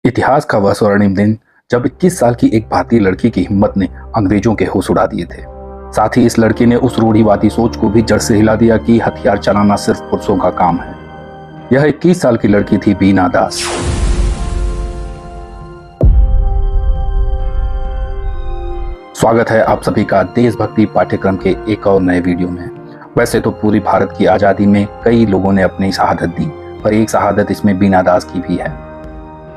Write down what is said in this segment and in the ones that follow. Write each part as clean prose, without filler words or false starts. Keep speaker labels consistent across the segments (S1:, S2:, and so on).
S1: इतिहास का वह स्वर्णिम दिन जब 21 साल की एक भारतीय लड़की की हिम्मत ने अंग्रेजों के होश उड़ा दिए थे। साथ ही इस लड़की ने उस रूढ़िवादी सोच को भी जड़ से हिला दिया कि हथियार चलाना सिर्फ पुरुषों का काम है। यह 21 साल की लड़की थी बीना दास। स्वागत है आप सभी का देशभक्ति पाठ्यक्रम के एक और नए वीडियो में। वैसे तो पूरी भारत की आज़ादी में कई लोगों ने अपनी शहादत दी, पर एक शहादत इसमें बीना दास की भी है।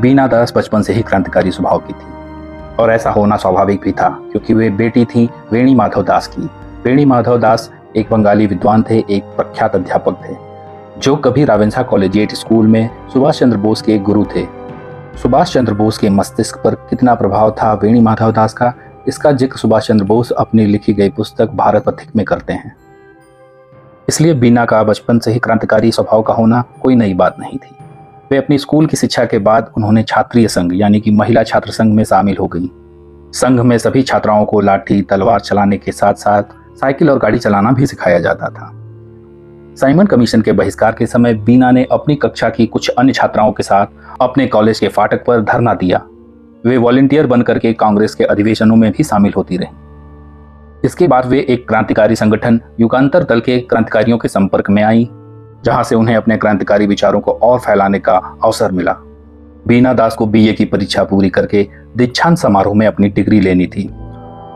S1: बीना दास बचपन से ही क्रांतिकारी स्वभाव की थी और ऐसा होना स्वाभाविक भी था, क्योंकि वे बेटी थी वेणी माधव दास की। वेणी माधव दास एक बंगाली विद्वान थे, एक प्रख्यात अध्यापक थे जो कभी रावेंसा कॉलेजिएट स्कूल में सुभाष चंद्र बोस के गुरु थे। सुभाष चंद्र बोस के मस्तिष्क पर कितना प्रभाव था वेणी माधव दास का, इसका जिक्र सुभाष चंद्र बोस अपनी लिखी गई पुस्तक भारत पथिक में करते हैं। इसलिए बीना का बचपन से ही क्रांतिकारी स्वभाव का होना कोई नई बात नहीं थी। वे अपनी स्कूल की शिक्षा के बाद उन्होंने छात्रीय संघ यानी कि महिला छात्र संघ में शामिल हो गई। संघ में सभी छात्राओं को लाठी तलवार चलाने के साथ साथ साइकिल और गाड़ी चलाना भी सिखाया जाता था। साइमन कमीशन के बहिष्कार के समय बीना ने अपनी कक्षा की कुछ अन्य छात्राओं के साथ अपने कॉलेज के फाटक पर धरना दिया। वे वॉलंटियर बनकर के कांग्रेस के अधिवेशनों में भी शामिल होती रहीं। इसके बाद वे एक क्रांतिकारी संगठन युगांतर दल के क्रांतिकारियों के संपर्क में आई, जहां से उन्हें अपने क्रांतिकारी विचारों को और फैलाने का अवसर मिला। बीना दास को बीए की परीक्षा पूरी करके दीक्षांत समारोह में अपनी डिग्री लेनी थी।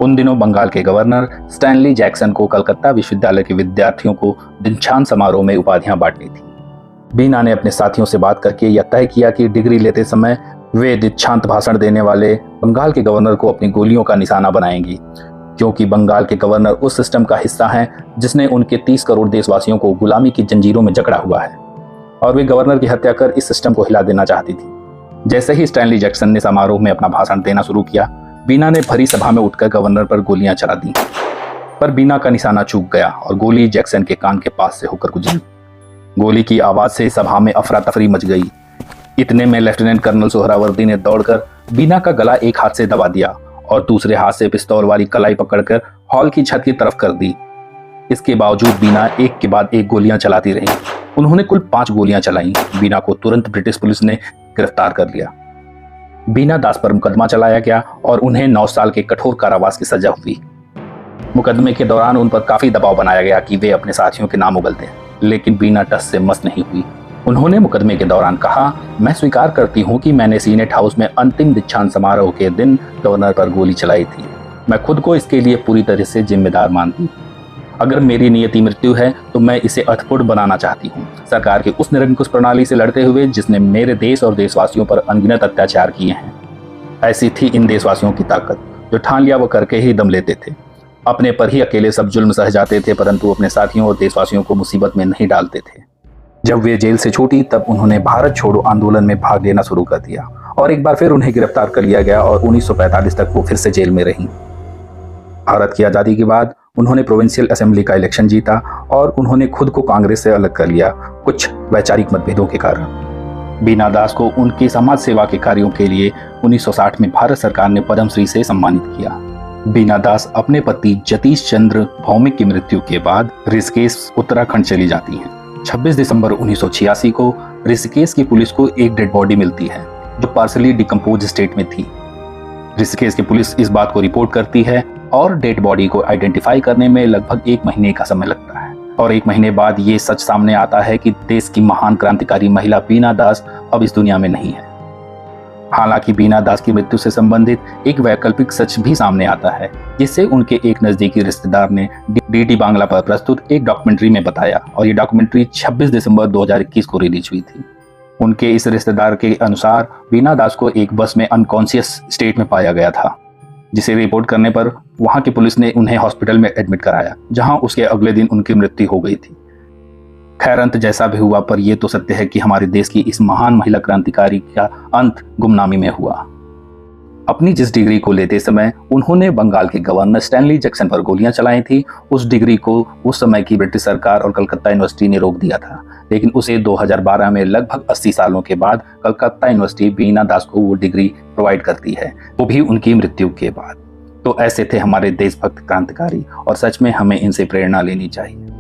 S1: उन दिनों बंगाल के गवर्नर स्टैनली जैक्सन को कलकत्ता विश्वविद्यालय के विद्यार्थियों को दीक्षांत समारोह में उपाधियां बांटनी थी। बीना ने अपने साथियों से बात करके यह तय किया कि डिग्री लेते समय वे दीक्षांत भाषण देने वाले बंगाल के गवर्नर को अपनी गोलियों का निशाना बनाएंगी, क्योंकि बंगाल के गवर्नर उस सिस्टम का हिस्सा हैं जिसने उनके 30 करोड़ देशवासियों को गुलामी की जंजीरों में जकड़ा हुआ है, और वे गवर्नर की हत्या कर इस सिस्टम को हिला देना चाहती थी। जैसे ही स्टैनली जैक्सन ने समारोह में अपना भाषण देना शुरू किया, बीना ने भरी सभा में उठकर गवर्नर पर गोलियां चला दी, पर बीना का निशाना चूक गया और गोली जैक्सन के कान के पास से होकर गुजरी। गोली की आवाज से सभा में अफरा तफरी मच गई। इतने में लेफ्टिनेंट कर्नल सोहरावर्दी ने दौड़कर बीना का गला एक हाथ से दबा दिया और दूसरे हाथ से पिस्तौल वाली कलाई पकड़कर हॉल की छत की तरफ कर दी। इसके बावजूद बीना एक के बाद एक गोलियां चलाती रही। उन्होंने कुल 5 गोलियां चलाई। बीना को तुरंत ब्रिटिश पुलिस ने गिरफ्तार कर लिया। बीना दास पर मुकदमा चलाया गया और उन्हें 9 साल के कठोर कारावास की सजा हुई। मुकदमे के दौरान उन पर काफी दबाव बनाया गया कि वे अपने साथियों के नाम उगलते, लेकिन बीना टस से मस नहीं हुई। उन्होंने मुकदमे के दौरान कहा, मैं स्वीकार करती हूं कि मैंने सीनेट हाउस में अंतिम दीक्षांत समारोह के दिन गवर्नर पर गोली चलाई थी। मैं खुद को इसके लिए पूरी तरह से जिम्मेदार मानती हूं। अगर मेरी नियति मृत्यु है तो मैं इसे अर्थपूर्ण बनाना चाहती हूं, सरकार की उस निरंकुश प्रणाली से लड़ते हुए जिसने मेरे देश और देशवासियों पर अनगिनत अत्याचार किए हैं। ऐसी थी इन देशवासियों की ताकत, जो ठान लिया वो करके ही दम लेते थे। अपने पर ही अकेले सब जुल्म सह जाते थे, परंतु अपने साथियों और देशवासियों को मुसीबत में नहीं डालते थे। जब वे जेल से छूटी तब उन्होंने भारत छोड़ो आंदोलन में भाग लेना शुरू कर दिया और एक बार फिर उन्हें गिरफ्तार कर लिया गया और 1945 तक वो फिर से जेल में रहीं। भारत की आज़ादी के बाद उन्होंने प्रोविंशियल असेंबली का इलेक्शन जीता और उन्होंने खुद को कांग्रेस से अलग कर लिया, कुछ वैचारिक मतभेदों के कारण। बीना दास को उनकी समाज सेवा के कार्यों के लिए 1960 में भारत सरकार ने पद्मश्री से सम्मानित किया। बीना दास अपने पति जतीश चंद्र भौमिक की मृत्यु के बाद ऋषिकेश उत्तराखंड चली जाती हैं। 26 दिसंबर 1986 को ऋषिकेश की पुलिस को एक डेड बॉडी मिलती है जो पार्सली डिकम्पोज स्टेट में थी। ऋषिकेश की पुलिस इस बात को रिपोर्ट करती है और डेड बॉडी को आइडेंटिफाई करने में लगभग 1 महीने का समय लगता है, और 1 महीने बाद ये सच सामने आता है कि देश की महान क्रांतिकारी महिला बीना दास अब इस दुनिया में नहीं है। हालांकि बीना दास की मृत्यु से संबंधित एक वैकल्पिक सच भी सामने आता है, जिसे उनके एक नजदीकी रिश्तेदार ने डीडी बांग्ला पर प्रस्तुत एक डॉक्यूमेंट्री में बताया, और ये डॉक्यूमेंट्री 26 दिसंबर 2021 को रिलीज हुई थी। उनके इस रिश्तेदार के अनुसार बीना दास को एक बस में अनकॉन्शियस स्टेट में पाया गया था, जिसे रिपोर्ट करने पर वहां की पुलिस ने उन्हें हॉस्पिटल में एडमिट कराया, जहां उसके अगले दिन उनकी मृत्यु हो गई थी। खैर, अंत जैसा भी हुआ, पर यह तो सत्य है कि हमारे देश की इस महान महिला क्रांतिकारी का अंत गुमनामी में हुआ। अपनी जिस डिग्री को लेते समय उन्होंने बंगाल के गवर्नर स्टैनली जैक्सन पर गोलियां चलाई थी, उस डिग्री को उस समय की ब्रिटिश सरकार और कलकत्ता यूनिवर्सिटी ने रोक दिया था, लेकिन उसे 2012 में लगभग 80 सालों के बाद कलकत्ता यूनिवर्सिटी बीना दास को वो डिग्री प्रोवाइड करती है, वो भी उनकी मृत्यु के बाद। तो ऐसे थे हमारे देशभक्त क्रांतिकारी, और सच में हमें इनसे प्रेरणा लेनी चाहिए।